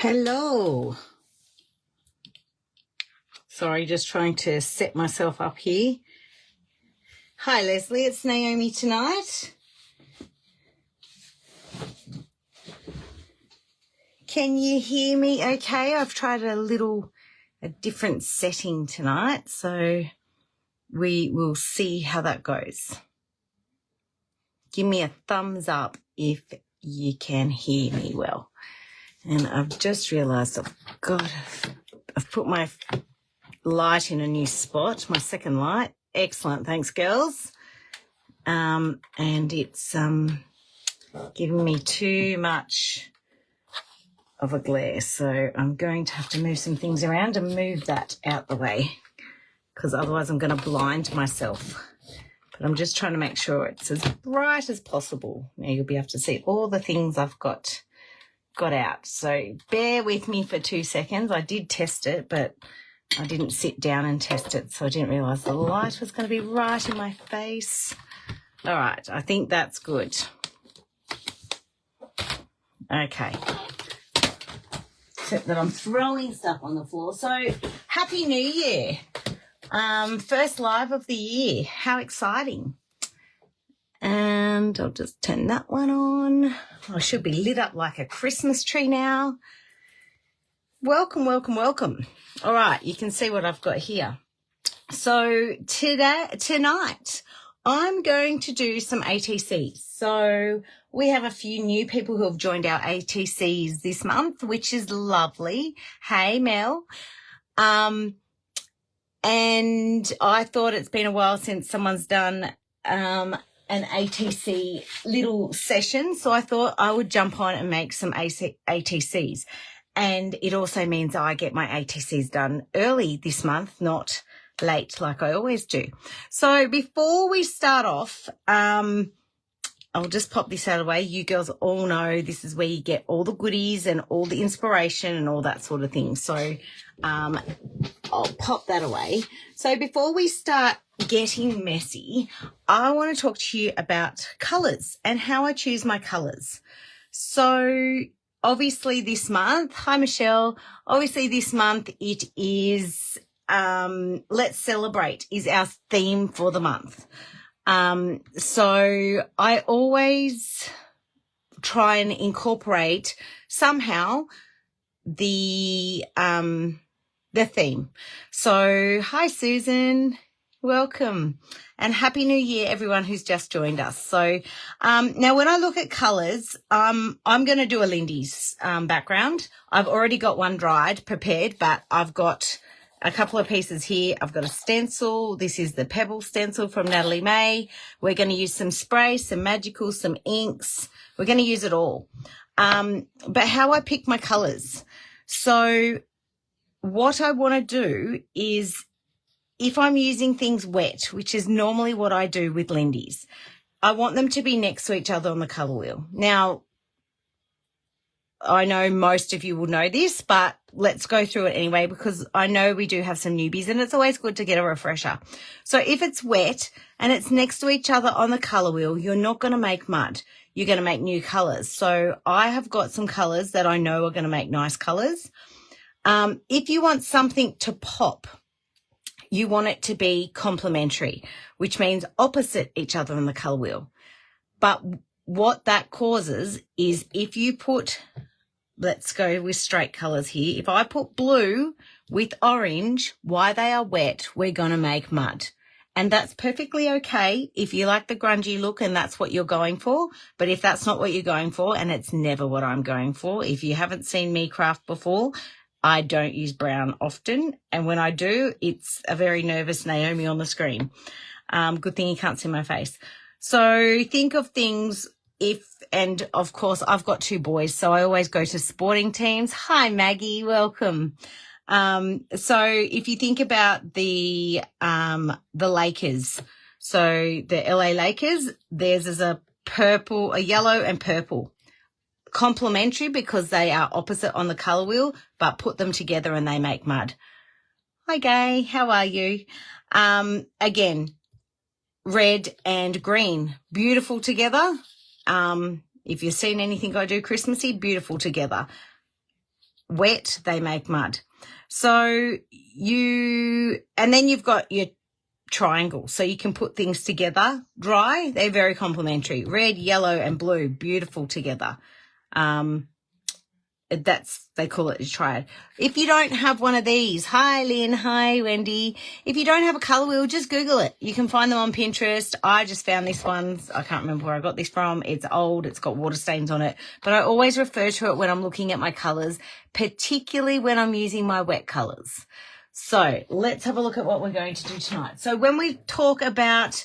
Hello. Sorry, just trying to set myself up here. Hi, Leslie. It's Naomi tonight. Can you hear me okay? I've tried a different setting tonight, so we will see how that goes. Give me a thumbs up if you can hear me well. And I've just realised, I've put my light in a new spot, my second light. Excellent, thanks, girls. And it's giving me too much of a glare, so I'm going to have to move some things around and move that out the way, because otherwise I'm going to blind myself. But I'm just trying to make sure it's as bright as possible. Now you'll be able to see all the things I've got out. So bear with me for 2 seconds. I did test it, but I didn't sit down and test it, so I didn't realise the light was going to be right in my face. All right, I think that's good. Okay. Except that I'm throwing stuff on the floor. So Happy New Year. First live of the year. How exciting. And I'll just turn that one on. I should be lit up like a Christmas tree now. Welcome, welcome, welcome. All right, you can see what I've got here. So tonight, I'm going to do some ATCs. So we have a few new people who have joined our ATCs this month, which is lovely. Hey, Mel. And I thought it's been a while since someone's done an ATC little session, so I thought I would jump on and make some ATCs. And it also means I get my ATCs done early this month, not late like I always do. So before we start off, I'll just pop this out of the way. You girls all know this is where you get all the goodies and all the inspiration and all that sort of thing. So I'll pop that away. So before we start getting messy, I want to talk to you about colours and how I choose my colours. So obviously this month, hi Michelle, obviously this month it is Let's Celebrate is our theme for the month. So I always try and incorporate somehow the theme. So hi Susan, welcome, and Happy New Year everyone who's just joined us. So now when I look at colours, I'm going to do a Lindy's background. I've already got one dried, prepared, but I've got a couple of pieces here. I've got a stencil. This is the Pebble stencil from Natalie May. We're going to use some spray, some magical, some inks. We're going to use it all. But how I pick my colours. So what I want to do is, if I'm using things wet, which is normally what I do with Lindy's, I want them to be next to each other on the colour wheel. Now, I know most of you will know this, but let's go through it anyway, because I know we do have some newbies and it's always good to get a refresher. So if it's wet and it's next to each other on the colour wheel, you're not going to make mud. You're going to make new colours. So I have got some colours that I know are going to make nice colours. If you want something to pop, you want it to be complementary, which means opposite each other on the colour wheel. But what that causes is if you put, let's go with straight colours here. If I put blue with orange, while they are wet, we're going to make mud. And that's perfectly okay if you like the grungy look and that's what you're going for. But if that's not what you're going for, and it's never what I'm going for, if you haven't seen me craft before, I don't use brown often. And when I do, it's a very nervous Naomi on the screen. Good thing you can't see my face. So think of things and of course I've got 2 boys, so I always go to sporting teams. Hi Maggie, welcome. So if you think about the Lakers, so the LA Lakers, theirs is a yellow and purple. Complementary because they are opposite on the colour wheel, but put them together and they make mud. Hi Gay, how are you? Again, red and green, beautiful together. If you've seen anything I do Christmassy, beautiful together. wet, they make mud. So and then you've got your triangle, so you can put things together dry. They're very complementary. Red, yellow, and blue, beautiful together. They call it a triad. If you don't have one of these, hi Lynn, hi Wendy. If you don't have a color wheel, just Google it. You can find them on Pinterest. I just found this one. I can't remember where I got this from. It's old. It's got water stains on it. But I always refer to it when I'm looking at my colors, particularly when I'm using my wet colors. So let's have a look at what we're going to do tonight. So when we talk about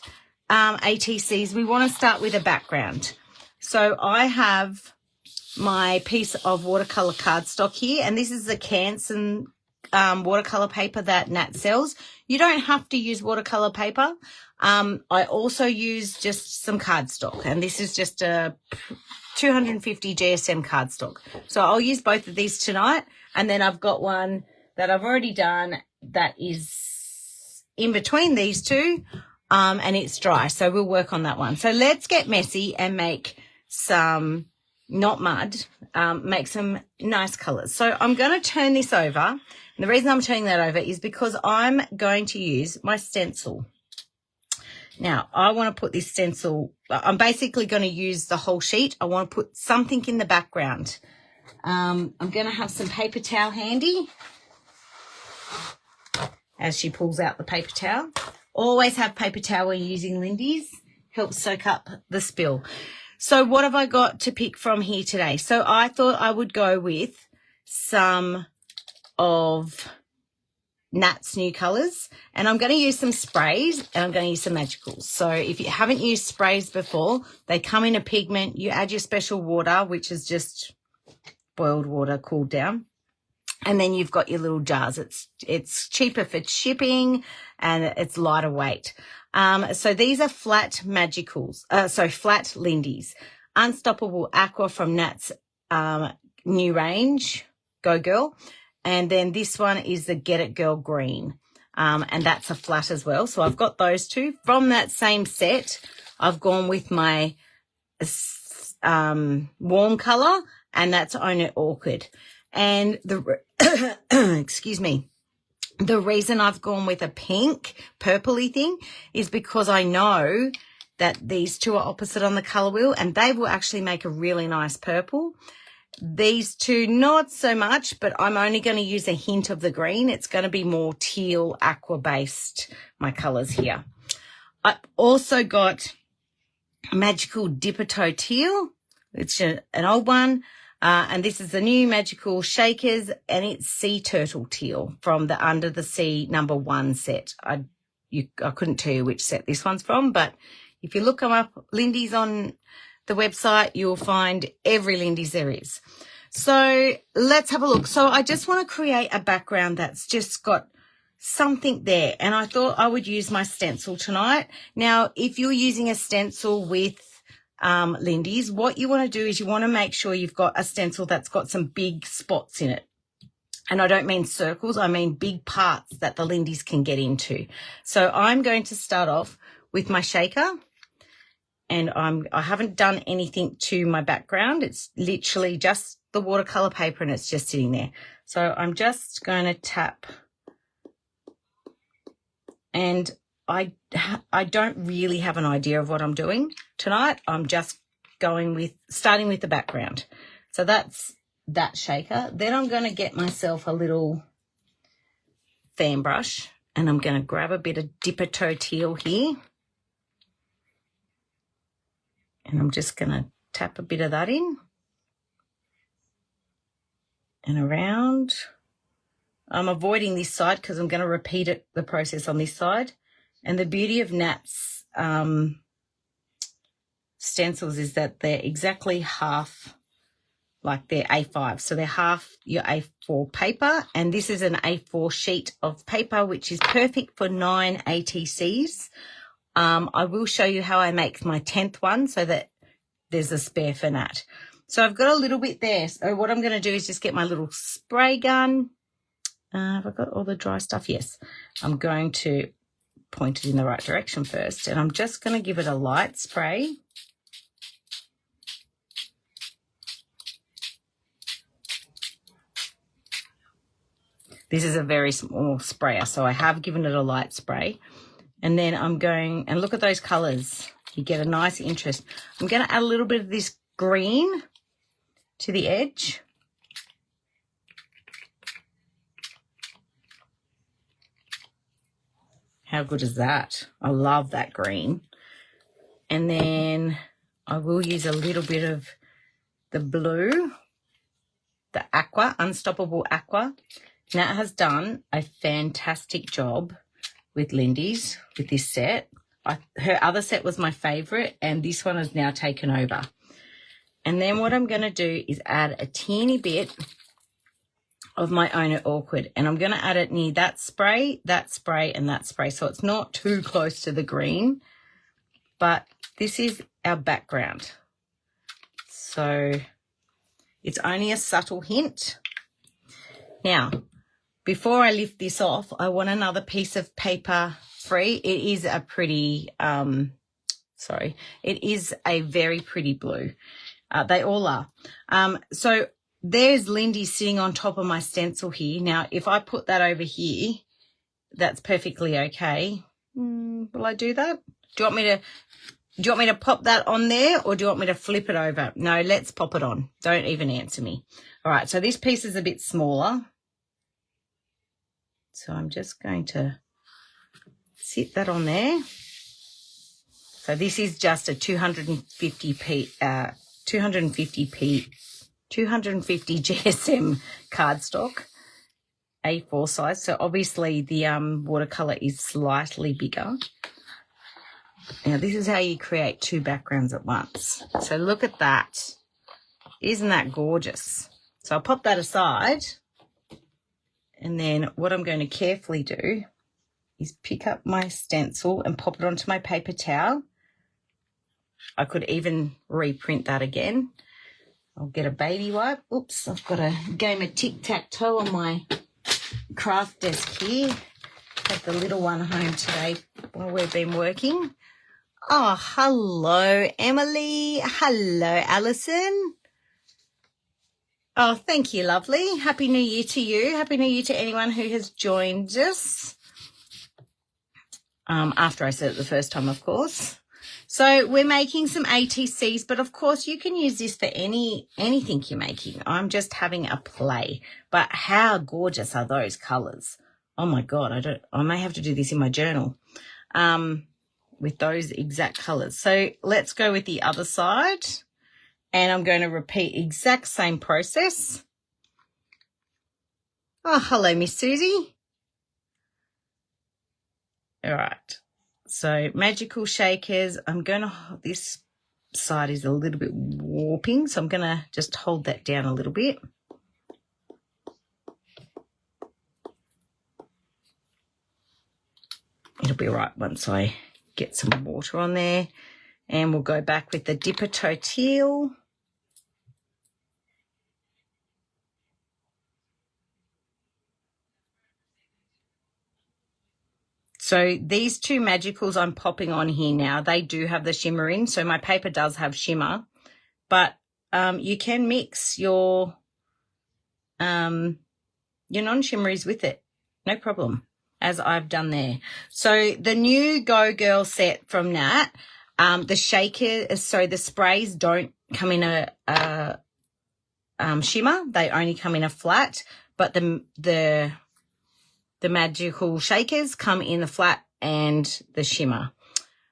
ATCs, we want to start with a background. So I have my piece of watercolor cardstock here, and this is the Canson watercolor paper that Nat sells. You don't have to use watercolor paper. I also use just some cardstock, and this is just a 250 GSM cardstock. So I'll use both of these tonight, and then I've got one that I've already done that is in between these two, and it's dry. So we'll work on that one. So let's get messy and make some, not mud, make some nice colors. So I'm going to turn this over. And the reason I'm turning that over is because I'm going to use my stencil. Now, I want to put this stencil, I'm basically going to use the whole sheet. I want to put something in the background. I'm going to have some paper towel handy as she pulls out the paper towel. Always have paper towel when using Lindy's. Helps soak up the spill. So what have I got to pick from here today? So I thought I would go with some of Nat's new colours, and I'm going to use some sprays, and I'm going to use some magicals. So if you haven't used sprays before, they come in a pigment. You add your special water, which is just boiled water cooled down. And then you've got your little jars. It's cheaper for shipping, and it's lighter weight. So these are flat magicals. Flat Lindy's. Unstoppable Aqua from Nat's new range, Go Girl. And then this one is the Get It Girl Green. And that's a flat as well. So I've got those two. From that same set, I've gone with my warm colour, and that's Own It Orchid. And excuse me, the reason I've gone with a pink purpley thing is because I know that these two are opposite on the colour wheel, and they will actually make a really nice purple. These two, not so much, but I'm only going to use a hint of the green. It's going to be more teal aqua based, my colours here. I've also got Magical Dipper Toe Teal. It's an old one. And this is the new Magical Shakers, and it's Sea Turtle Teal from the Under the Sea #1 set. I couldn't tell you which set this one's from, but if you look them up, Lindy's on the website, you'll find every Lindy's there is. So let's have a look. So I just want to create a background that's just got something there, and I thought I would use my stencil tonight. Now, if you're using a stencil with Lindy's, what you want to do is you want to make sure you've got a stencil that's got some big spots in it. And I don't mean circles, I mean big parts that the Lindy's can get into. So I'm going to start off with my shaker, and I haven't done anything to my background. It's literally just the watercolor paper, and it's just sitting there. So I'm just going to tap, and I don't really have an idea of what I'm doing tonight. I'm just starting with the background. So that's that shaker. Then I'm going to get myself a little fan brush, and I'm going to grab a bit of Dipper Toe Teal here. And I'm just going to tap a bit of that in and around. I'm avoiding this side because I'm going to repeat the process on this side. And the beauty of Nat's stencils is that they're exactly half, like they're A5. So they're half your A4 paper. And this is an A4 sheet of paper, which is perfect for 9 ATCs. I will show you how I make my 10th one so that there's a spare for Nat. So I've got a little bit there. So what I'm going to do is just get my little spray gun. Have I got all the dry stuff? Yes. I'm going to point it in the right direction first, and I'm just going to give it a light spray. This is a very small sprayer, so I have given it a light spray. And then I'm going, and look at those colours. You get a nice interest. I'm going to add a little bit of this green to the edge. How good is that? I love that green. And then I will use a little bit of the blue, the aqua, Unstoppable Aqua. Nat has done a fantastic job with Lindy's with this set. Her other set was my favourite, and this one has now taken over. And then what I'm going to do is add a teeny bit of my Own It Awkward, and I'm going to add it near that spray, and that spray. So it's not too close to the green, but this is our background. So it's only a subtle hint. Now, before I lift this off, I want another piece of paper free. It is a pretty, it is a very pretty blue. They all are. So there's Lindy sitting on top of my stencil here. Now, if I put that over here, that's perfectly okay. Will I do that? Do you want me to pop that on there, or do you want me to flip it over? No, let's pop it on. Don't even answer me. All right, so this piece is a bit smaller. So I'm just going to sit that on there. So this is just a 250 GSM cardstock, A4 size. So obviously the watercolor is slightly bigger. Now this is how you create two backgrounds at once. So look at that. Isn't that gorgeous? So I'll pop that aside. And then what I'm going to carefully do is pick up my stencil and pop it onto my paper towel. I could even reprint that again. I'll get a baby wipe. Oops, I've got a game of tic-tac-toe on my craft desk here. Had the little one home today while we've been working. Oh, hello, Emily. Hello, Alison. Oh, thank you, lovely. Happy New Year to you. Happy New Year to anyone who has joined us. After I said it the first time, of course. So we're making some ATCs, but of course you can use this for anything you're making. I'm just having a play. But how gorgeous are those colours? Oh my God, I may have to do this in my journal. With those exact colours. So let's go with the other side. And I'm going to repeat exact same process. Oh, hello, Miss Susie. All right. So magical shakers. This side is a little bit warping, so I'm going to just hold that down a little bit. It'll be right once I get some water on there. And we'll go back with the Dipper Toe Teal. So these two magicals I'm popping on here now, they do have the shimmer in. So my paper does have shimmer, but you can mix your non-shimmeries with it. No problem, as I've done there. So the new Go Girl set from Nat, the sprays don't come in a shimmer. They only come in a flat, but the magical shakers come in the flat and the shimmer.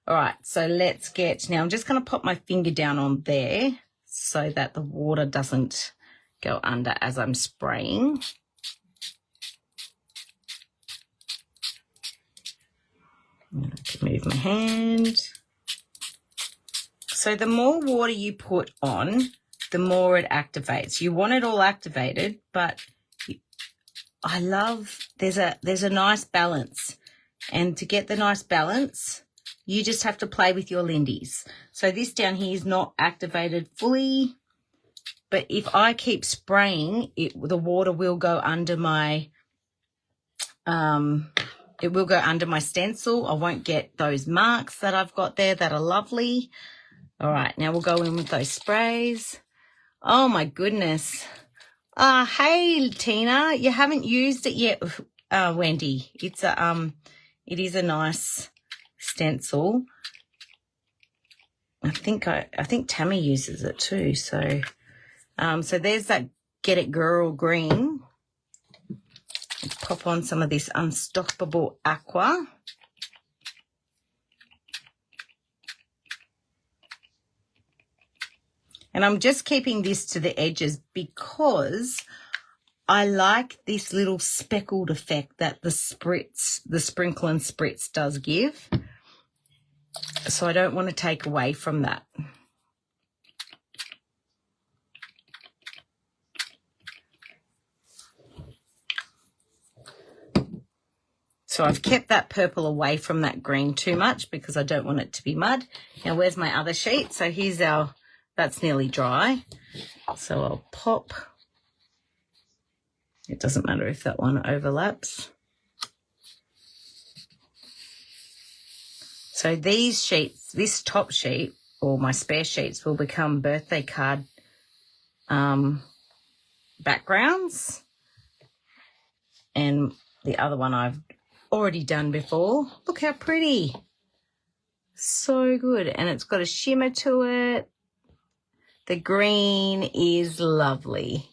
All right, so now I'm just going to pop my finger down on there so that the water doesn't go under as I'm spraying. I'm going to move my hand. So the more water you put on, the more it activates. You want it all activated, but I love, there's a nice balance. And to get the nice balance, you just have to play with your Lindy's. So this down here is not activated fully, but if I keep spraying, the water will go under my, stencil. I won't get those marks that I've got there that are lovely. All right, now we'll go in with those sprays. Oh my goodness. Hey, Tina, you haven't used it yet, Wendy. It is a nice stencil. I think Tammy uses it too. So, so there's that Get It Girl green. Pop on some of this Unstoppable Aqua. And I'm just keeping this to the edges because I like this little speckled effect that the sprinkle and spritz does give. So I don't want to take away from that. So I've kept that purple away from that green too much because I don't want it to be mud. Now where's my other sheet? So here's that's nearly dry. So I'll pop. It doesn't matter if that one overlaps. So these sheets, this top sheet or my spare sheets will become birthday card backgrounds. And the other one I've already done before. Look how pretty. So good. And it's got a shimmer to it. The green is lovely.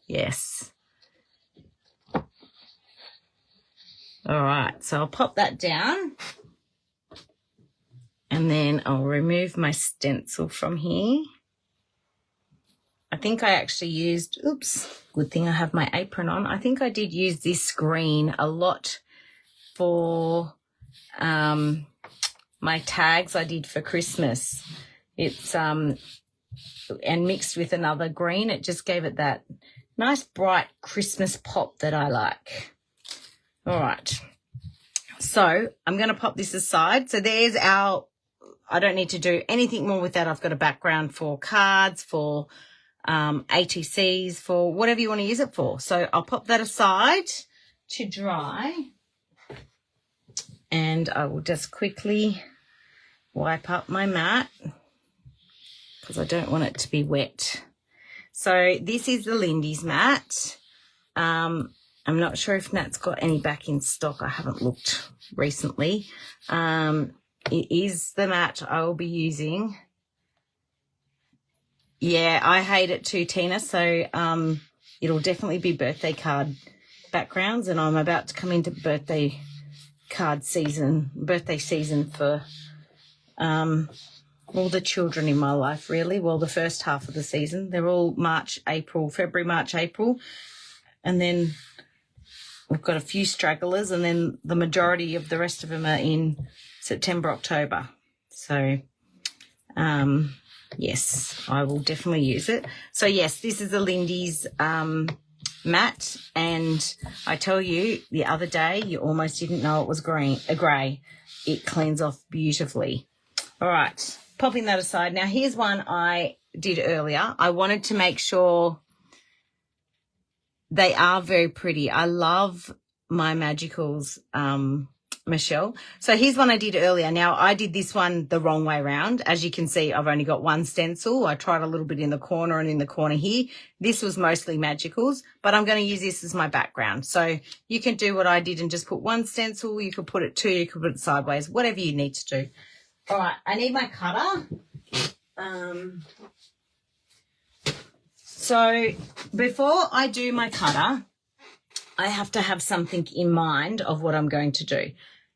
Yes. All right. So I'll pop that down. And then I'll remove my stencil from here. I think I actually used, oops, good thing I have my apron on. I think I did use this green a lot for my tags I did for Christmas. It's and mixed with another green, it just gave it that nice bright Christmas pop that I like. All right, so I'm going to pop this aside. So there's our, I don't need to do anything more with that. I've got a background for cards, for ATCs, for whatever you want to use it for. So I'll pop that aside to dry, and I will just quickly wipe up my mat because I don't want it to be wet. So this is the Lindy's mat. I'm not sure if Nat's got any back in stock. I haven't looked recently. It is the mat I will be using. Yeah, I hate it too, Tina. So it'll definitely be birthday card backgrounds, and I'm about to come into birthday season for all the children in my life, really. Well, the first half of the season. They're all February, March, April. And then we've got a few stragglers, and then the majority of the rest of them are in September, October. So, yes, I will definitely use it. So, yes, this is the Lindy's mat, and I tell you, the other day you almost didn't know it was grey. It cleans off beautifully. All right, popping that aside. Now, here's one I did earlier. I wanted to make sure they are very pretty. I love my Magicals, Michelle. So here's one I did earlier. Now, I did this one the wrong way around. As you can see, I've only got one stencil. I tried a little bit in the corner and in the corner here. This was mostly Magicals, but I'm going to use this as my background. So you can do what I did and just put one stencil. You could put it two, you could put it sideways, whatever you need to do. All right, I need my cutter. So before I do my cutter, I have to have something in mind of what I'm going to do.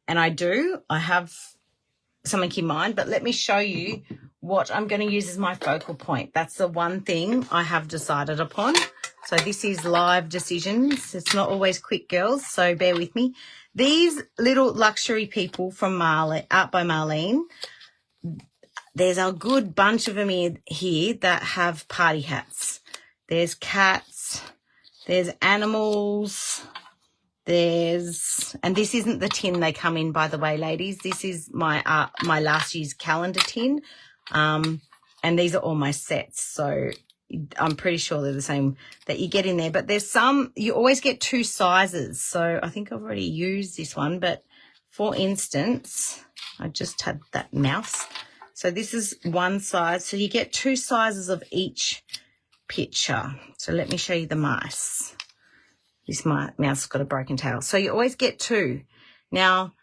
And I have something in mind, but let me show you what I'm going to use as my focal point. That's the one thing I have decided upon. So this is live decisions. It's not always quick, girls, so bear with me. These little luxury people from Art by Marlene, there's a good bunch of them here that have party hats. There's cats, there's animals, and this isn't the tin they come in, by the way, ladies. This is my last year's calendar tin, and these are all my sets. So I'm pretty sure they're the same that you get in there. But there's some, you always get two sizes. So I think I've already used this one, but for instance, I just had that mouse. So this is one size. So you get two sizes of each picture. So let me show you the mice. This mouse has got a broken tail. So you always get two. Now,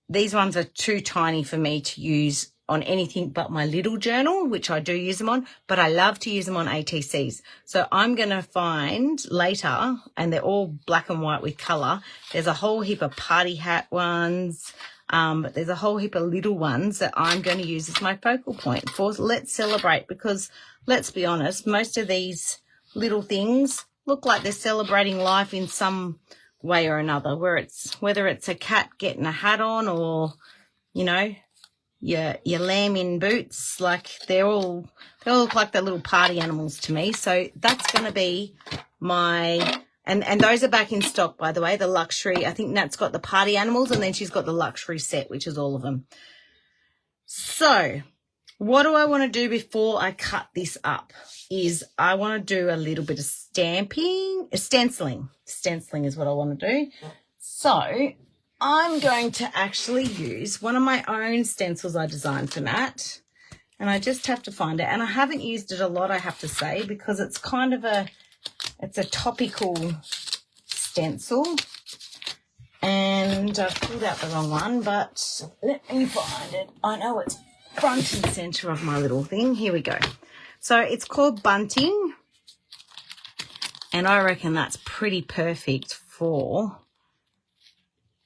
these ones are too tiny for me to use on anything but my little journal, which I do use them on, but I love to use them on ATCs. So I'm going to find later, and they're all black and white with colour. There's a whole heap of party hat ones, but there's a whole heap of little ones that I'm going to use as my focal point for Let's Celebrate, because let's be honest, most of these little things look like they're celebrating life in some way or another, whether it's a cat getting a hat on, or, you know, your lamb in boots. Like they all look like they're little party animals to me. So that's going to be my, and those are back in stock, by the way, the luxury. I think Nat's got the party animals, and then she's got the luxury set, which is all of them. So what do I want to do before I cut this up is I want to do a little bit of stenciling. Stenciling is what I want to do. So I'm going to actually use one of my own stencils I designed for Nat, and I just have to find it. And I haven't used it a lot, I have to say, because it's kind of it's a topical stencil. And I've pulled out the wrong one, but let me find it. I know it's front and center of my little thing. Here we go. So it's called Bunting, and I reckon that's pretty perfect for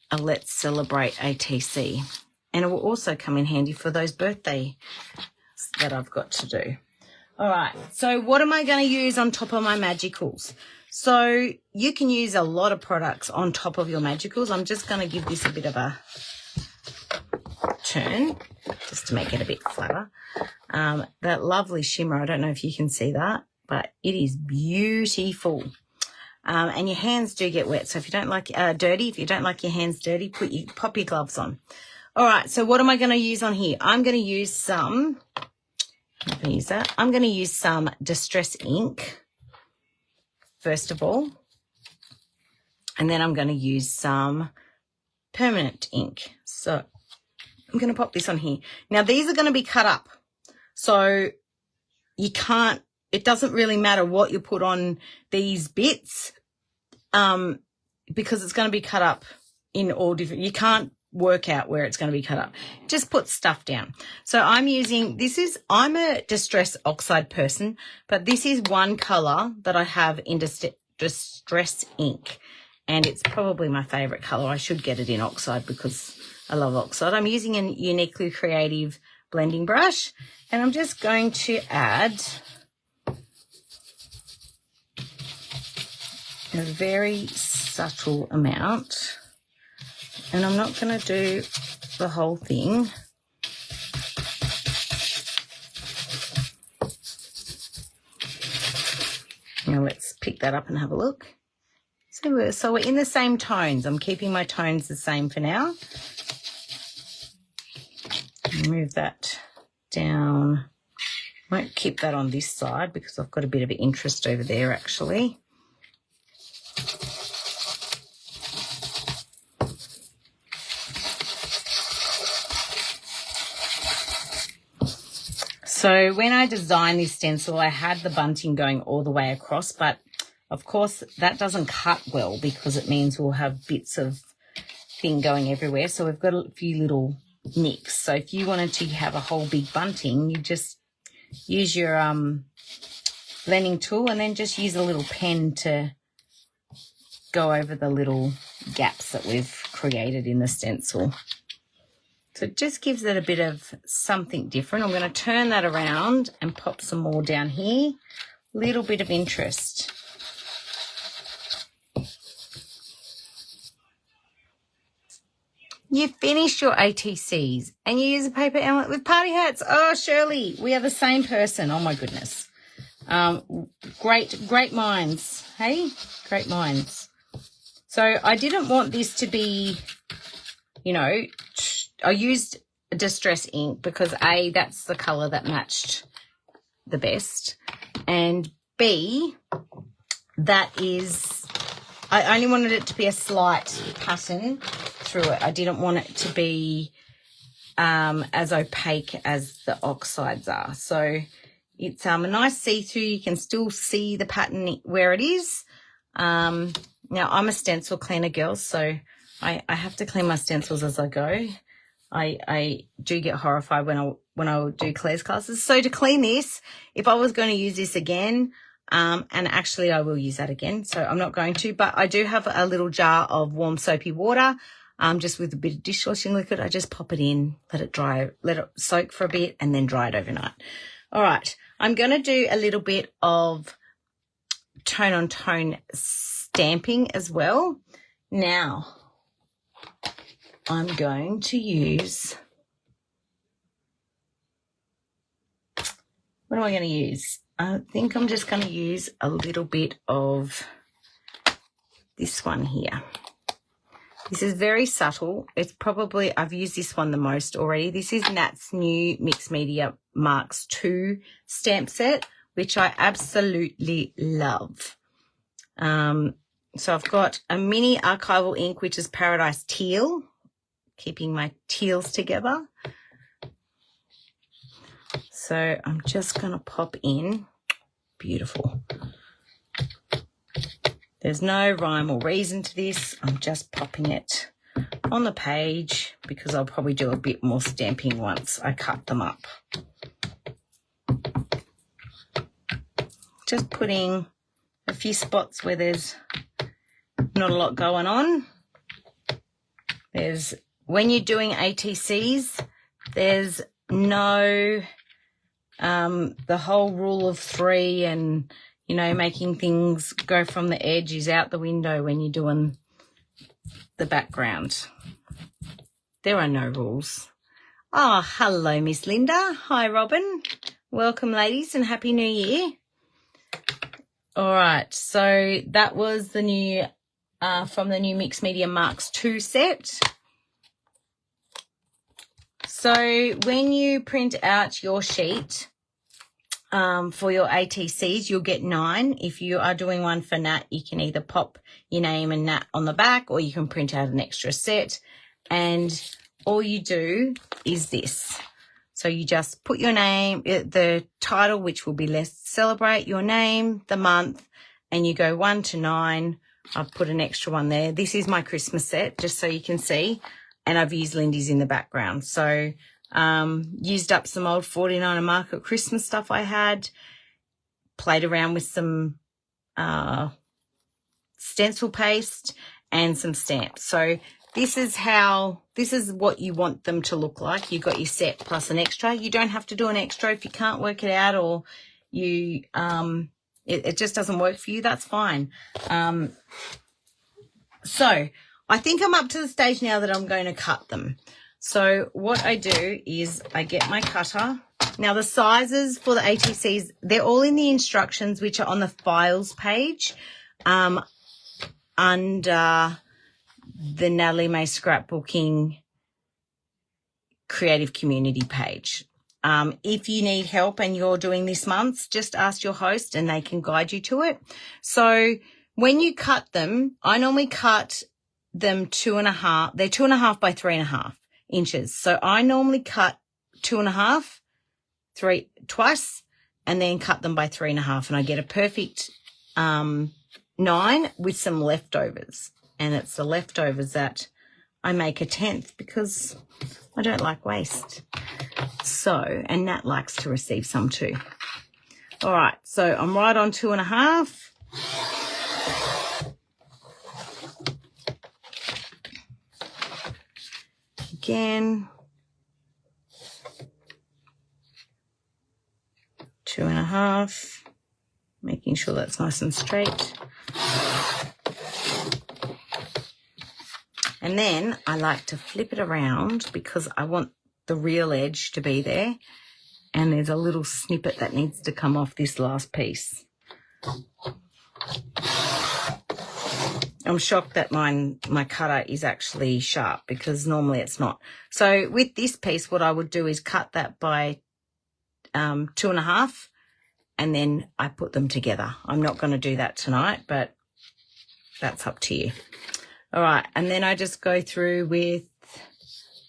a Let's Celebrate ATC. And it will also come in handy for those birthdays that I've got to do. All right, so what am I going to use on top of my Magicals? So you can use a lot of products on top of your Magicals. I'm just going to give this a bit of a turn just to make it a bit flatter. That lovely shimmer, I don't know if you can see that, but it is beautiful. And your hands do get wet, so if you don't like dirty, if you don't like your hands dirty, pop your gloves on. All right, so what am I going to use on here? I'm going to use some, I'm going to use some Distress ink, first of all. And then I'm going to use some permanent ink. So I'm going to pop this on here. Now, these are going to be cut up. So you can't, it doesn't really matter what you put on these bits, because it's going to be cut up in all different, you can't work out where it's going to be cut up. Just put stuff down. So I'm using, I'm a Distress Oxide person, but this is one color that I have in Distress ink, and it's probably my favorite color. I should get it in Oxide because I love Oxide. I'm using a Uniquely Creative blending brush, and I'm just going to add a very subtle amount, and I'm not going to do the whole thing. Now let's pick that up and have a look. So we're in the same tones. I'm keeping my tones the same for now. Move that down. Won't keep that on this side because I've got a bit of interest over there actually. So when I designed this stencil, I had the bunting going all the way across, but of course that doesn't cut well because it means we'll have bits of thing going everywhere. So we've got a few little nicks. So if you wanted to have a whole big bunting, you just use your blending tool and then just use a little pen to go over the little gaps that we've created in the stencil. So it just gives it a bit of something different. I'm going to turn that around and pop some more down here. Little bit of interest. You finished your ATCs and you use a paper element with party hats. Oh, Shirley, we are the same person. Oh, my goodness. Great minds. Hey, great minds. So I didn't want this to be, you know, I used Distress ink because A, that's the colour that matched the best, and B, that is, I only wanted it to be a slight pattern through it. I didn't want it to be as opaque as the oxides are. So It's a nice see-through. You can still see the pattern where it is. Now, I'm a stencil cleaner girl, so I have to clean my stencils as I go. I do get horrified when I do Claire's classes. So to clean this, if I was going to use this again, and actually I will use that again, so I'm not going to, but I do have a little jar of warm soapy water, just with a bit of dishwashing liquid. I just pop it in, let it dry, let it soak for a bit, and then dry it overnight. All right, I'm going to do a little bit of tone-on-tone stamping as well. Now, I'm going to use, what am I going to use? I think I'm just going to use a little bit of this one here. This is very subtle. It's probably, I've used this one the most already. This is Nat's new Mixed Media Marks 2 stamp set, which I absolutely love. So I've got a mini archival ink, which is Paradise Teal, keeping my teals together. So I'm just going to pop in. Beautiful. There's no rhyme or reason to this. I'm just popping it on the page because I'll probably do a bit more stamping once I cut them up. Just putting a few spots where there's not a lot going on. When you're doing ATCs, there's no the whole rule of 3 and, you know, making things go from the edge is out the window when you're doing the background. There are no rules. Oh, hello, Miss Linda. Hi, Robin. Welcome, ladies, and Happy New Year. All right, so that was the new, from the new Mixed Media Marks 2 set. So when you print out your sheet for your ATCs, you'll get 9. If you are doing one for Nat, you can either pop your name and Nat on the back, or you can print out an extra set. And all you do is this. So you just put your name, the title, which will be Let's Celebrate, your name, the month, and you go 1 to 9. I've put an extra one there. This is my Christmas set, just so you can see. And I've used Lindy's in the background. So used up some old 49er Market Christmas stuff I had, played around with some stencil paste and some stamps. So this is what you want them to look like. You've got your set plus an extra. You don't have to do an extra if you can't work it out, or you it just doesn't work for you. That's fine. So I think I'm up to the stage now that I'm going to cut them. So what I do is I get my cutter. Now the sizes for the ATCs, they're all in the instructions, which are on the files page under the Natalie May Scrapbooking Creative Community page. If you need help and you're doing this month, just ask your host and they can guide you to it. So when you cut them, I normally cut them 2.5. They're 2.5 by 3.5 inches. So I normally cut 2.5, 3 twice, and then cut them by 3.5, and I get a perfect 9 with some leftovers. And it's the leftovers that I make a 10th because I don't like waste. So, and Nat likes to receive some too. All right, so I'm right on 2.5. Again, 2.5, making sure that's nice and straight. And then I like to flip it around because I want the real edge to be there. And there's a little snippet that needs to come off this last piece. I'm shocked that my cutter is actually sharp because normally it's not. So with this piece, what I would do is cut that by 2.5, and then I put them together. I'm not going to do that tonight, but that's up to you. All right, and then I just go through with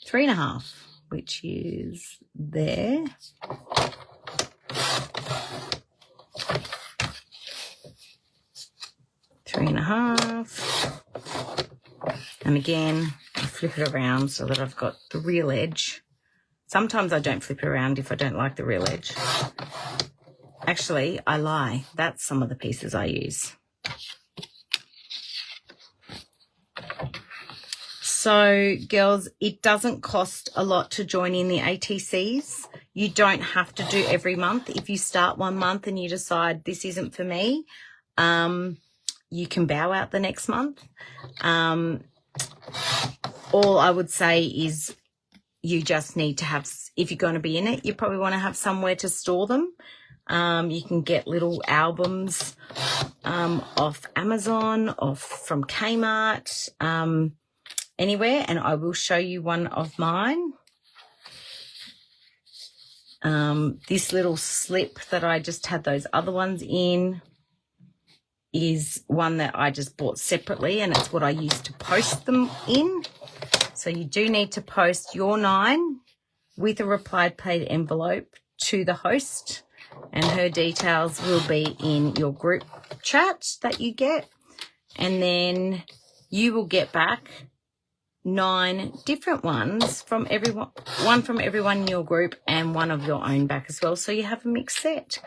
3.5, which is there. 3.5. And again, I flip it around so that I've got the real edge. Sometimes I don't flip it around if I don't like the real edge. Actually, I lie. That's some of the pieces I use. So, girls, it doesn't cost a lot to join in the ATCs. You don't have to do every month. If you start one month and you decide this isn't for me, you can bow out the next month. All I would say is you just need to have, if you're going to be in it, you probably want to have somewhere to store them. You can get little albums off Amazon, from Kmart, anywhere, and I will show you one of mine. This little slip that I just had those other ones in is one that I just bought separately, and it's what I used to post them in. So you do need to post your 9 with a replied paid envelope to the host, and her details will be in your group chat that you get, and then you will get back 9 different ones from everyone, one from everyone in your group and one of your own back as well. So you have a mixed set.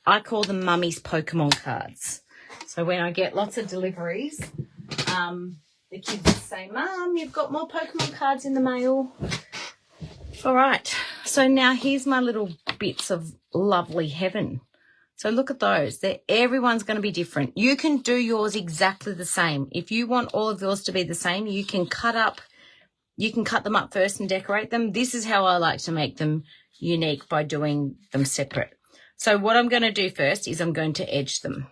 I call them Mummy's Pokemon cards. So when I get lots of deliveries, the kids say, Mum, you've got more Pokemon cards in the mail. All right. So now here's my little bits of lovely heaven. So look at those. Everyone's going to be different. You can do yours exactly the same. If you want all of yours to be the same, you can cut them up first and decorate them. This is how I like to make them unique, by doing them separate. So what I'm going to do first is I'm going to edge them.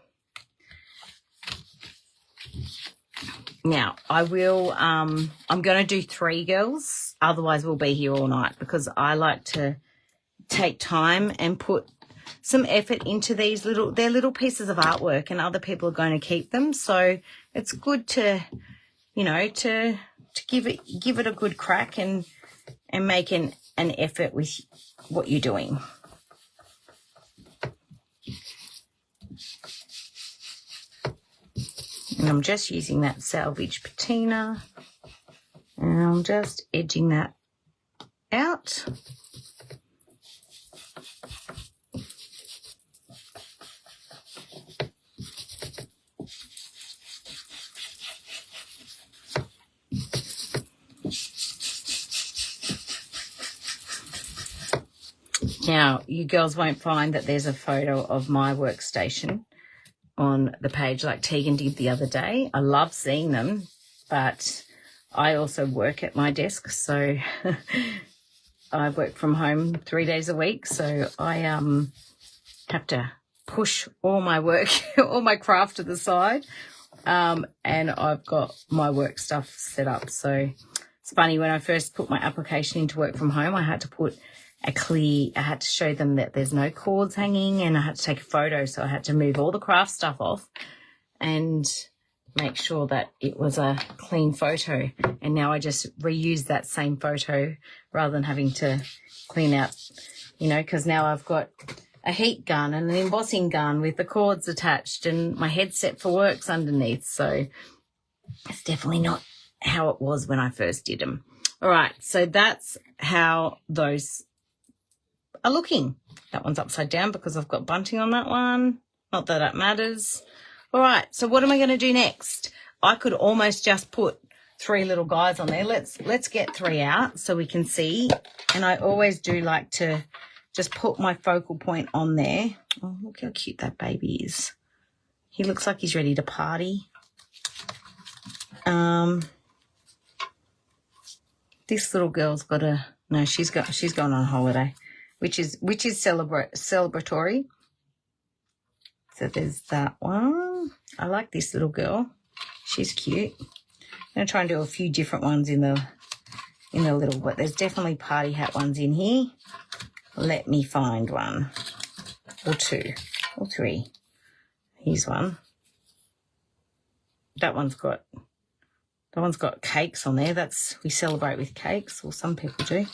Now, I'm going to do 3 girls. Otherwise, we'll be here all night, because I like to take time and put some effort into these they're little pieces of artwork, and other people are going to keep them. So it's good to, to give it a good crack and make an effort with what you're doing. And I'm just using that salvage patina, and I'm just edging that out. Now, you girls won't find that there's a photo of my workstation on the page like Tegan did the other day. I love seeing them, but I also work at my desk, so I work from home 3 days a week, so I have to push all my work, all my craft to the side, and I've got my work stuff set up. So it's funny, when I first put my application into work from home, I had to show them that there's no cords hanging, and I had to take a photo, so I had to move all the craft stuff off and make sure that it was a clean photo. And now I just reuse that same photo rather than having to clean out, because now I've got a heat gun and an embossing gun with the cords attached, and my headset for work's underneath. So it's definitely not how it was when I first did them. All right, so that's how those are looking. That one's upside down because I've got bunting on that one. Not that it matters. All right, so what am I going to do next? I could almost just put 3 little guys on there. Let's get 3 out so we can see. And I always do like to just put my focal point on there. Oh, look how cute that baby is. He looks like he's ready to party. This little girl's got she's gone on holiday, which is celebratory. So there's that one. I like this little girl. She's cute. I'm going to try and do a few different ones in the little, but there's definitely party hat ones in here. Let me find one or 2 or 3. Here's one. That one's got cakes on there. We celebrate with cakes, or some people do.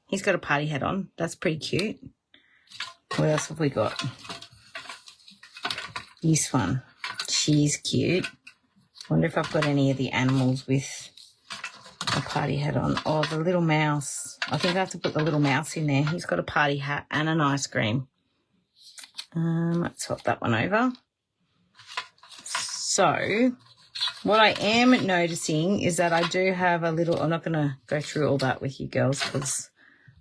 He's got a party hat on. That's pretty cute. What else have we got? This one. She's cute. Wonder if I've got any of the animals with a party hat on. Oh, the little mouse. I think I have to put the little mouse in there. He's got a party hat and an ice cream. Let's swap that one over. So what I am noticing is that I do have a little, I'm not going to go through all that with you girls because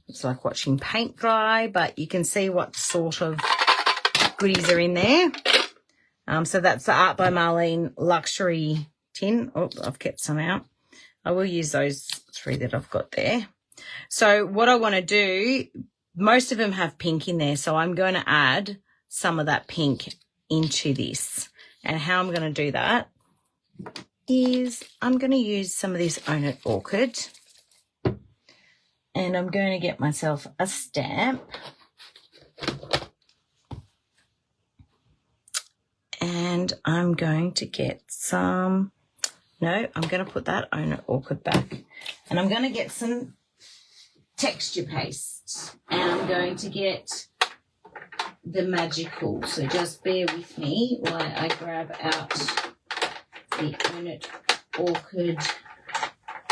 it's like watching paint dry, but you can see what sort of goodies are in there. So that's the Art by Marlene luxury tin. Oh, I've kept some out. I will use those 3 that I've got there. So what I want to do, most of them have pink in there, so I'm going to add some of that pink into this. And how I'm going to do that is I'm going to use some of this Own It Orchid. And I'm going to get myself a stamp. And I'm going to get some, no, I'm going to put that Own It Orchid back. And I'm going to get some texture paste. And I'm going to get the magical. So just bear with me while I grab out the Own It Orchid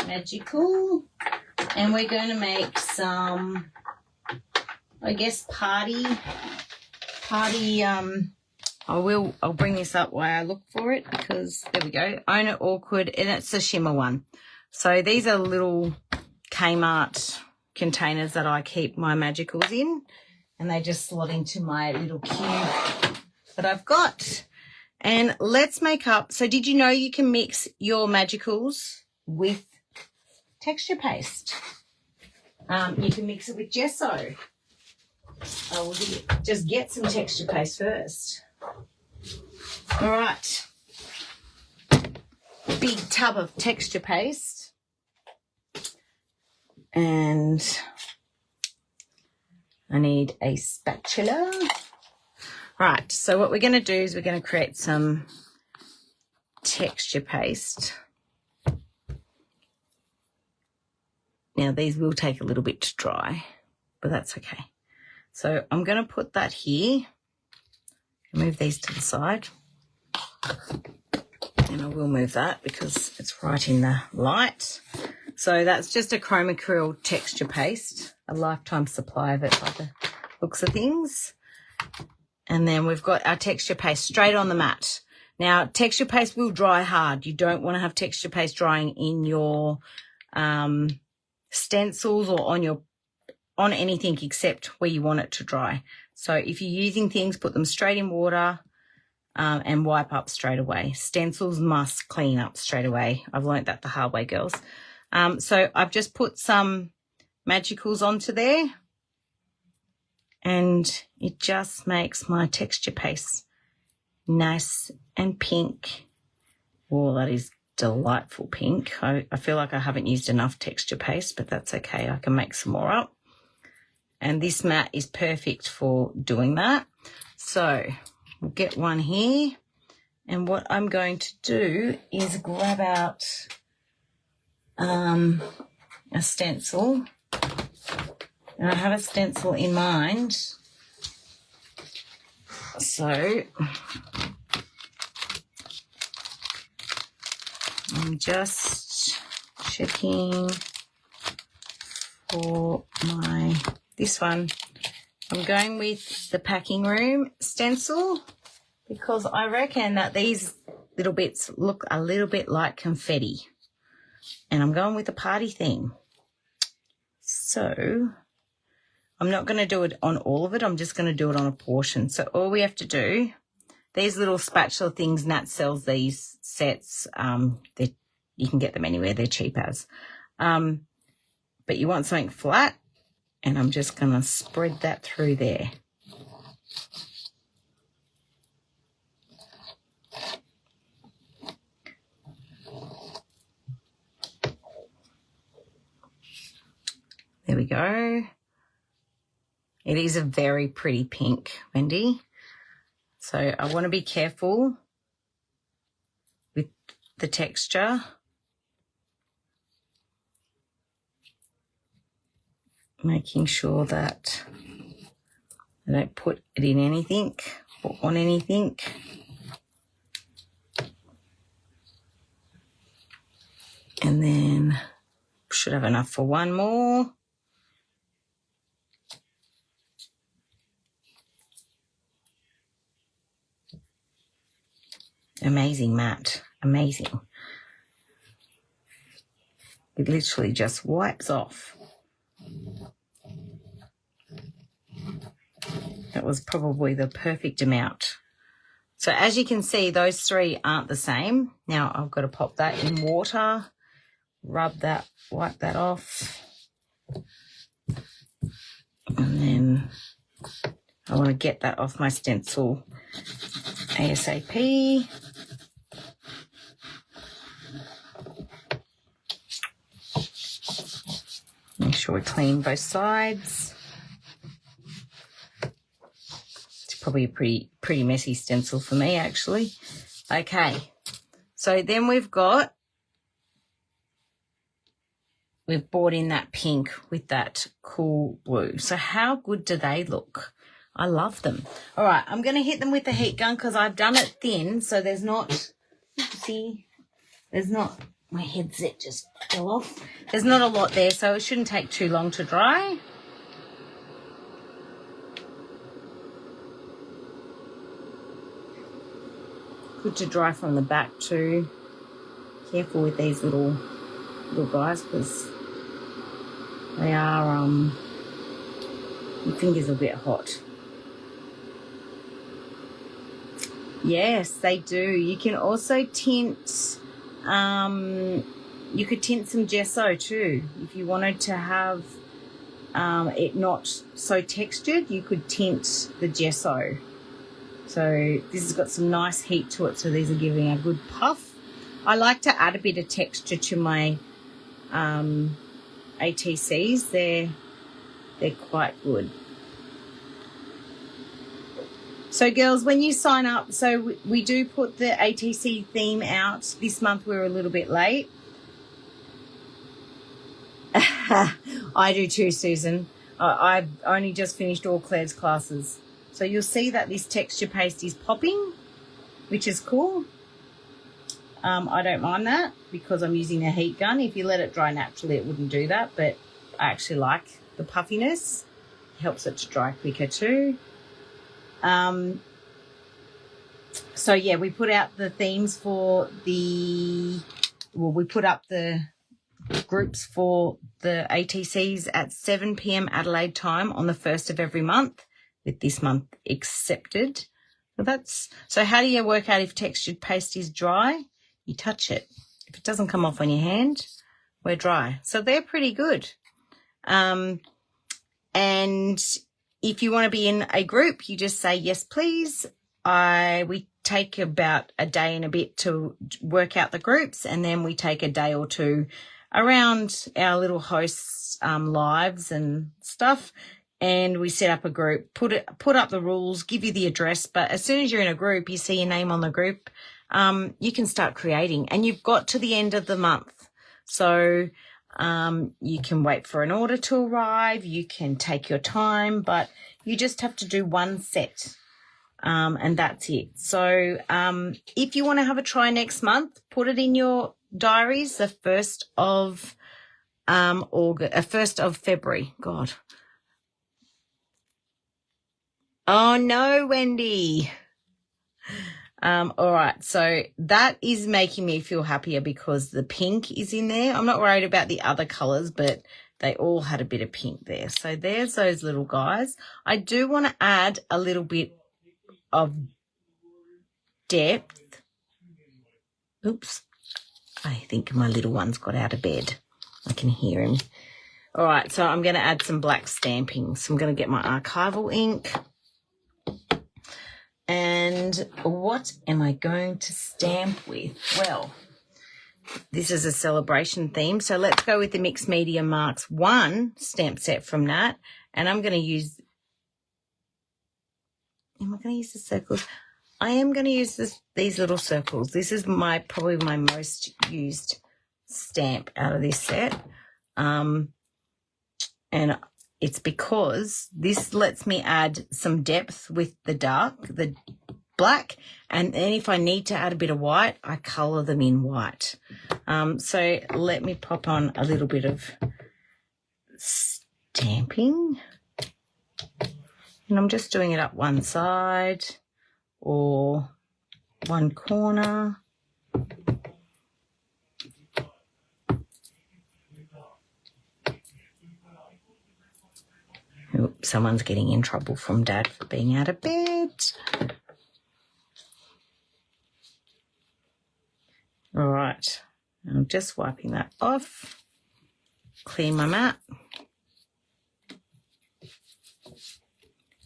magical. And we're going to make some, I guess, party, I'll bring this up while I look for it because there we go. Own It Orchid, and it's a shimmer one. So these are little Kmart containers that I keep my magicals in, and they just slot into my little cube that I've got. And let's make up. So did you know you can mix your magicals with texture paste? You can mix it with gesso. I will just get some texture paste first. All right. Big tub of texture paste. And I need a spatula. Right, so what we're going to do is we're going to create some texture paste. Now, these will take a little bit to dry, but that's okay. So I'm going to put that here. Move these to the side. And I will move that because it's right in the light. So that's just a chroma acryl texture paste, a lifetime supply of it by the looks of things. And then we've got our texture paste straight on the mat. Now, texture paste will dry hard. You don't want to have texture paste drying in your stencils or on anything except where you want it to dry. So if you're using things, put them straight in water and wipe up straight away. Stencils must clean up straight away. I've learnt that the hard way, girls. So I've just put some magicals onto there, and it just makes my texture paste nice and pink. Oh, that is delightful pink. I feel like I haven't used enough texture paste, but that's okay. I can make some more up. And this mat is perfect for doing that. So we'll get one here. And what I'm going to do is grab out a stencil. And I have a stencil in mind. So I'm just checking for this one. I'm going with the packing room stencil because I reckon that these little bits look a little bit like confetti. And I'm going with the party theme. So I'm not going to do it on all of it. I'm just going to do it on a portion. So all we have to do, these little spatula things, Nat sells these sets. You can get them anywhere. They're cheap as. But you want something flat, and I'm just going to spread that through there. There we go. It is a very pretty pink, Wendy. So I want to be careful with the texture. Making sure that I don't put it in anything or on anything. And then should have enough for one more. Amazing mat, amazing. It literally just wipes off. That was probably the perfect amount. So as you can see, those three aren't the same. Now I've got to pop that in water, rub that, wipe that off. And then I want to get that off my stencil ASAP. Make sure we clean both sides. It's probably a pretty messy stencil for me, actually. Okay, so then we've brought in that pink with that cool blue. So how good do they look? I love them. All right, I'm going to hit them with the heat gun because I've done it thin, so there's not, my headset just fell off. There's not a lot there, so it shouldn't take too long to dry. Good to dry from the back too. Careful with these little guys because they are, your fingers are a bit hot. Yes, they do. You can also tint, you could tint some gesso too. If you wanted to have it not so textured, you could tint the gesso. So this has got some nice heat to it, so these are giving a good puff. I like to add a bit of texture to my ATCs. They're quite good. So girls, when you sign up, so we do put the ATC theme out. This month we're a little bit late. I do too, Susan. I've only just finished all Claire's classes. So you'll see that this texture paste is popping, which is cool. I don't mind that because I'm using a heat gun. If you let it dry naturally, it wouldn't do that, but I actually like the puffiness. It helps it to dry quicker too. So yeah, we put out the themes for we put up the groups for the ATCs at 7 p.m. Adelaide time on the 1st of every month, with this month accepted. So how do you work out if textured paste is dry? You touch it. If it doesn't come off on your hand, we're dry. So they're pretty good. And if you want to be in a group, you just say, yes, please. We take about a day and a bit to work out the groups, and then we take a day or two around our little hosts' lives and stuff, and we set up a group, put up the rules, give you the address. But as soon as you're in a group, you see your name on the group, you can start creating, and you've got to the end of the month. So you can wait for an order to arrive, you can take your time, but you just have to do one set, and that's it. So if you want to have a try next month, put it in your diaries, the 1st of August, 1st of February. God. Oh no, Wendy. All right, so that is making me feel happier because the pink is in there. I'm not worried about the other colours, but they all had a bit of pink there. So there's those little guys. I do want to add a little bit of depth. Oops. I think my little one's got out of bed. I can hear him. All right, so I'm going to add some black stamping. So I'm going to get my archival ink. And what am I going to stamp with? Well, this is a celebration theme. So let's go with the Mixed Media Marks 1 stamp set from Nat. And I'm going to use, am I going to use the circles? I am going to use these little circles. This is probably my most used stamp out of this set. And it's because this lets me add some depth with the black, and then if I need to add a bit of white, I colour them in white. So let me pop on a little bit of stamping, and I'm just doing it up one side or one corner. Oops, someone's getting in trouble from Dad for being out of bed. All right, I'm just wiping that off. Clean my mat.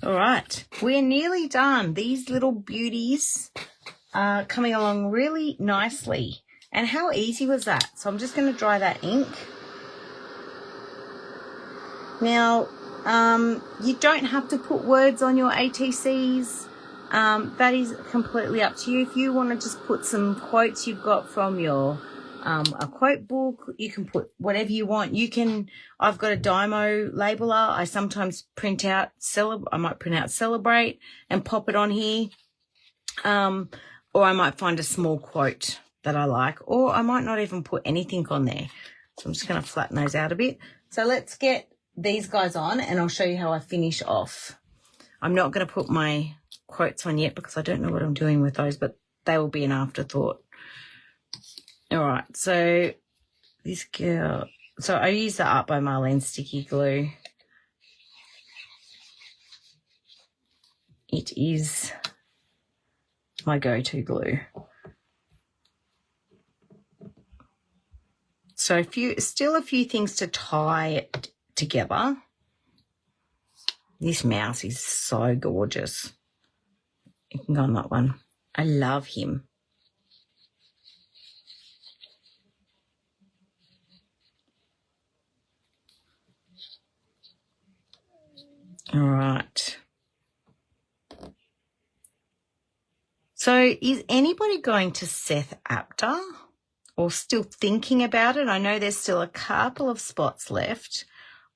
All right, we're nearly done. These little beauties are coming along really nicely. And how easy was that? So I'm just going to dry that ink. Now, you don't have to put words on your ATCs. That is completely up to you. If you want to just put some quotes you've got from your a quote book, you can put whatever you want. I've got a Dymo labeler. I sometimes print out I might print out Celebrate and pop it on here. Or I might find a small quote that I like, or I might not even put anything on there. So I'm just going to flatten those out a bit. So let's get these guys on and I'll show you how I finish off. I'm not going to put my quotes on yet because I don't know what I'm doing with those, but they will be an afterthought. All right, so this girl, so I use the Art by Marlene sticky glue. It is my go-to glue. So still a few things to tie it together. This mouse is so gorgeous. You can go on that one. I love him. All right. So is anybody going to Seth Apter or still thinking about it? I know there's still a couple of spots left.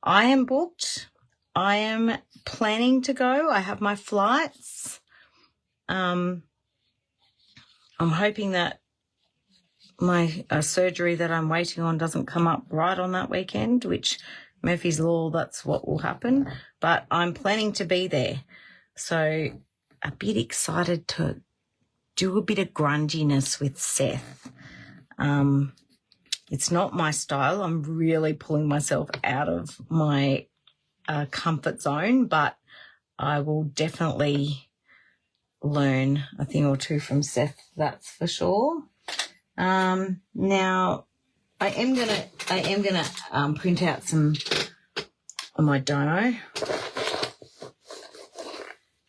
I am booked. I am planning to go. I have my flights. I'm hoping that my surgery that I'm waiting on doesn't come up right on that weekend, which Murphy's Law, that's what will happen. But I'm planning to be there. So a bit excited to do a bit of grunginess with Seth. It's not my style. I'm really pulling myself out of my comfort zone, but I will definitely learn a thing or two from Seth, that's for sure. Now I am gonna print out some on my dyno,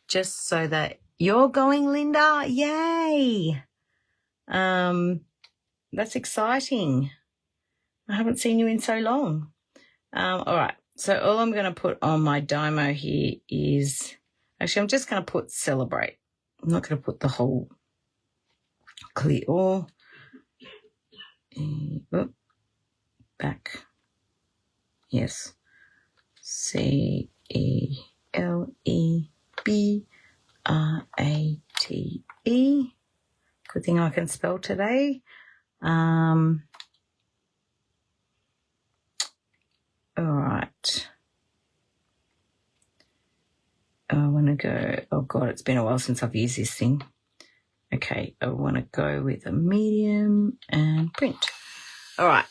just so that you're going, Linda. Yay! That's exciting. I haven't seen you in so long. All right. So all I'm going to put on my Dymo here is, actually, I'm just going to put Celebrate. I'm not going to put the whole clear or back. Yes. CELEBRATE. Good thing I can spell today. All right. I want to go, oh God, it's been a while since I've used this thing. Okay, I want to go with a medium and print. All right.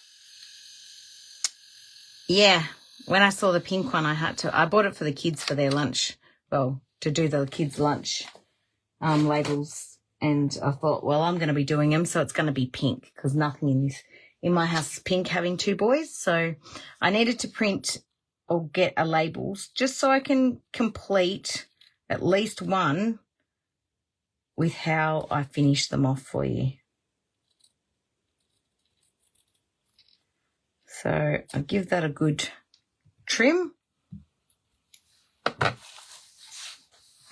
Yeah, when I saw the pink one, I bought it for the kids for their lunch. Well, to do the kids' lunch labels. And I thought, well, I'm going to be doing them, so it's going to be pink because nothing in my house is pink, having two boys. So I needed to print or get a labels just so I can complete at least one with how I finish them off for you. So I'll give that a good trim.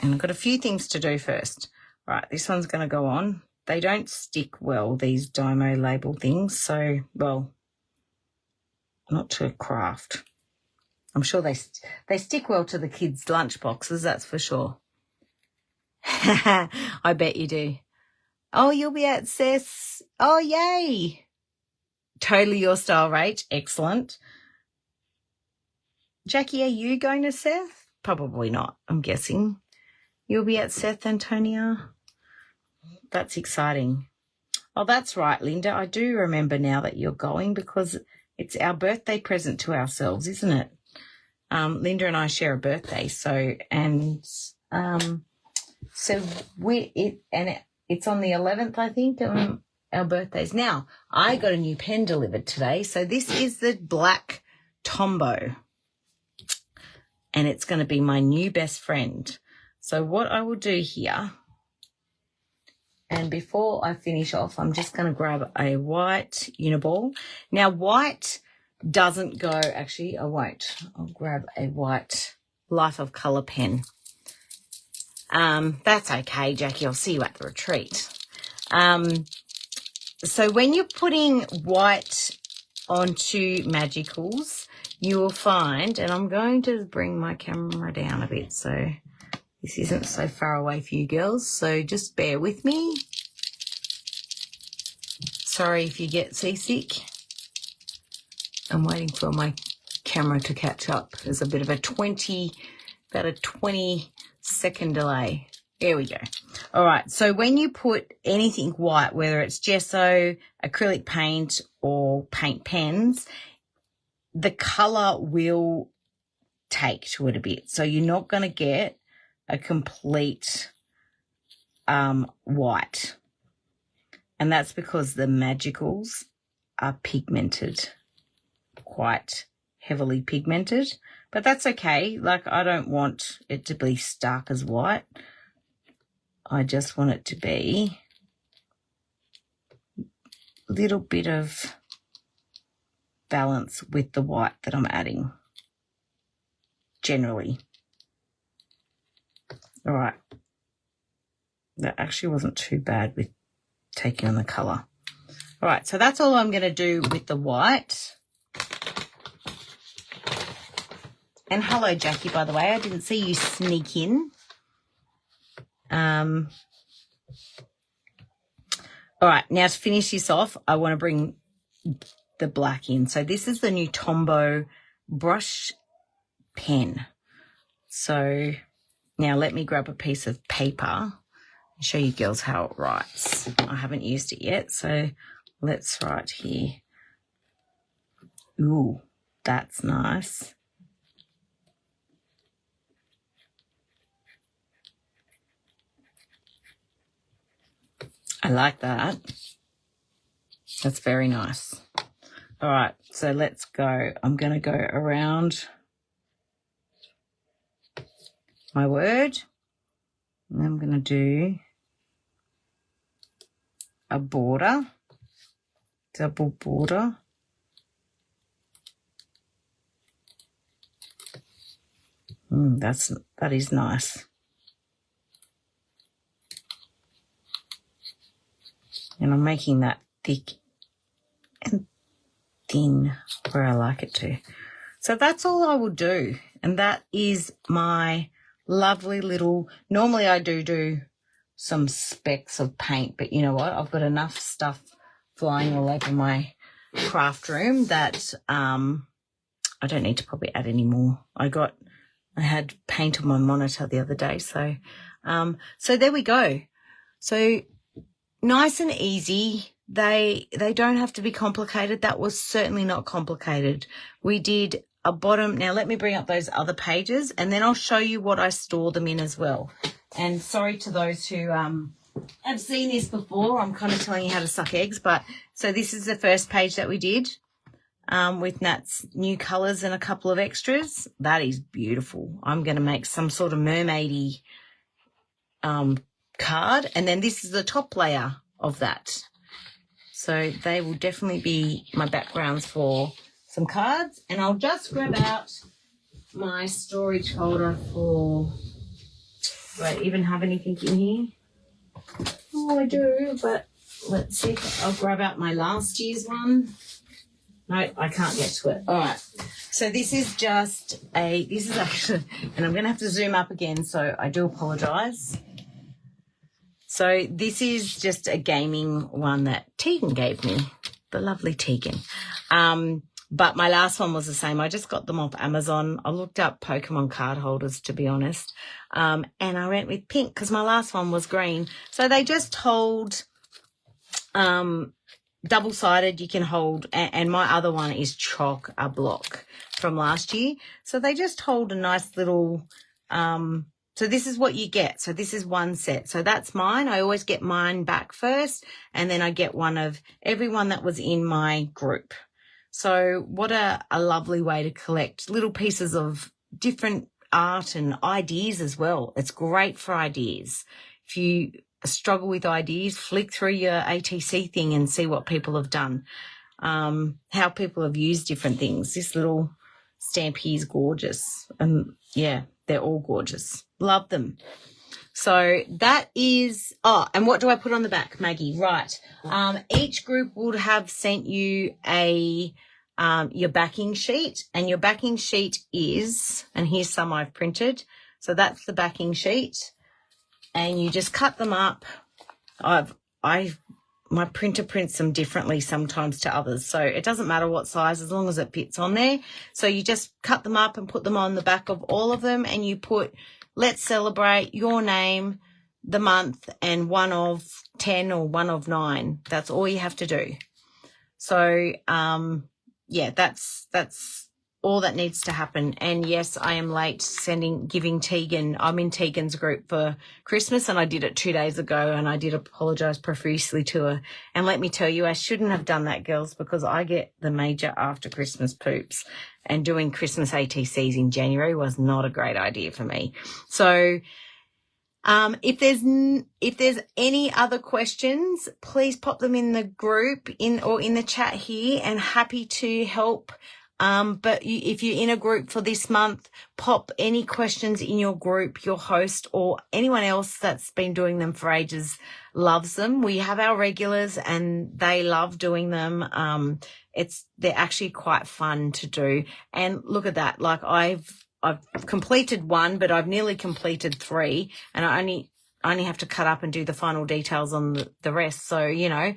And I've got a few things to do first. Right, this one's going to go on. They don't stick well, these Dymo label things, so, well, not to craft. I'm sure they stick well to the kids' lunch boxes, that's for sure. I bet you do. Oh, you'll be at Seth's. Oh, yay. Totally your style, Rach. Excellent. Jackie, are you going to Seth? Probably not, I'm guessing. You'll be at Seth, Antonia? That's exciting. Oh, that's right, Linda. I do remember now that you're going because it's our birthday present to ourselves, isn't it? Linda and I share a birthday, it's on the 11th, I think, our birthdays. Now, I got a new pen delivered today, so this is the black Tombow, and it's going to be my new best friend. So what I will do here, and before I finish off, I'm just going to grab a white Uniball. Now, white doesn't go, actually, I won't. I'll grab a white Life of Colour pen. That's okay, Jackie. I'll see you at the retreat. So when you're putting white onto Magicals, you will find, and I'm going to bring my camera down a bit so this isn't so far away for you girls, so just bear with me. Sorry if you get seasick. I'm waiting for my camera to catch up. There's a bit of about a 20-second delay. There we go. All right, so when you put anything white, whether it's gesso, acrylic paint, or paint pens, the colour will take to it a bit. So you're not going to get a complete white. And that's because the Magicals are pigmented, quite heavily pigmented. But that's okay. Like, I don't want it to be stark as white. I just want it to be a little bit of balance with the white that I'm adding, generally. All right. That actually wasn't too bad with taking on the colour. All right, so that's all I'm going to do with the white. And hello, Jackie, by the way. I didn't see you sneak in. All right, now to finish this off, I want to bring the black in. So this is the new Tombow brush pen. So now let me grab a piece of paper and show you girls how it writes. I haven't used it yet, so let's write here. Ooh, that's nice. I like that. That's very nice. All right, so let's go. I'm going to go around my word, and I'm going to do a border, double border. That is nice. And I'm making that thick and thin where I like it to. So that's all I will do. And that is my lovely little, normally I do some specks of paint, but you know what? I've got enough stuff flying all over my craft room that I don't need to probably add any more. I had paint on my monitor the other day. So there we go. So nice and easy. They don't have to be complicated. That was certainly not complicated. We did a bottom. Now let me bring up those other pages and then I'll show you what I store them in as well. And sorry to those who have seen this before. I'm kind of telling you how to suck eggs. But so this is the first page that we did with Nat's new colours and a couple of extras. That is beautiful. I'm going to make some sort of mermaidy card, and then this is the top layer of that. So they will definitely be my backgrounds for some cards. And I'll just grab out my storage holder for, do I even have anything in here? Oh, I do, but let's see. I'll grab out my last year's one. No, I can't get to it. All right. So this is actually, and I'm going to have to zoom up again, so I do apologise. So this is just a gaming one that Tegan gave me, the lovely Tegan. But my last one was the same. I just got them off Amazon. I looked up Pokemon card holders, to be honest, and I went with pink because my last one was green. So they just hold double-sided. You can hold, and my other one is chock a block from last year. So they just hold a nice little so this is what you get. So this is one set. So that's mine. I always get mine back first, and then I get one of everyone that was in my group. So what a lovely way to collect little pieces of different art and ideas as well. It's great for ideas. If you struggle with ideas, flick through your ATC thing and see what people have done, how people have used different things. This little stamp here is gorgeous. Yeah, they're all gorgeous. Love them. So that is, and what do I put on the back, Maggie? Right. Each group would have sent you your backing sheet, and your backing sheet is, and here's some I've printed. So that's the backing sheet, and you just cut them up. My printer prints them differently sometimes to others, so it doesn't matter what size as long as it fits on there. So you just cut them up and put them on the back of all of them, and you put "Let's Celebrate," your name, the month, and 1 of 10 or 1 of 9. That's all you have to do. So yeah, that's all that needs to happen. And yes, I am late giving Tegan, I'm in Tegan's group for Christmas, and I did it 2 days ago, and I did apologise profusely to her. And let me tell you, I shouldn't have done that, girls, because I get the major after Christmas poops, and doing Christmas ATCs in January was not a great idea for me. So if there's any other questions, please pop them in the group or in the chat here, and happy to help. But if you're in a group for this month, pop any questions in your group. Your host or anyone else that's been doing them for ages loves them. We have our regulars, and they love doing them. They're actually quite fun to do. And look at that. Like I've completed 1, but I've nearly completed 3, and I only have to cut up and do the final details on the rest. So, you know,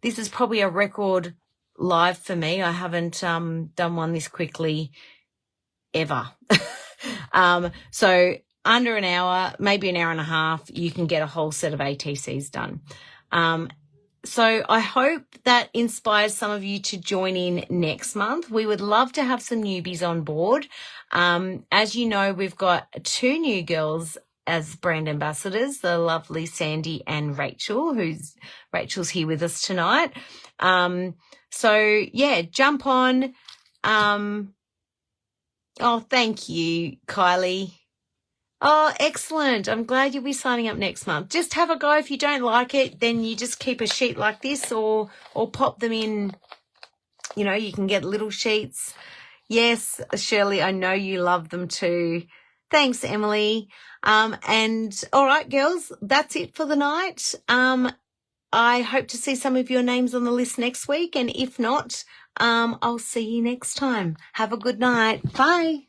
this is probably a record live for me. I haven't done one this quickly ever. So under an hour, maybe an hour and a half, you can get a whole set of ATCs done. So I hope that inspires some of you to join in next month. We would love to have some newbies on board. As you know, we've got 2 new girls as brand ambassadors, the lovely Sandy and Rachel's here with us tonight. So yeah, jump on. Oh, thank you, Kylie. Oh, excellent. I'm glad you'll be signing up next month. Just have a go. If you don't like it, then you just keep a sheet like this or pop them in. You know, you can get little sheets. Yes, Shirley, I know you love them too. Thanks, Emily. And all right, girls, that's it for the night. I hope to see some of your names on the list next week. And if not, I'll see you next time. Have a good night. Bye.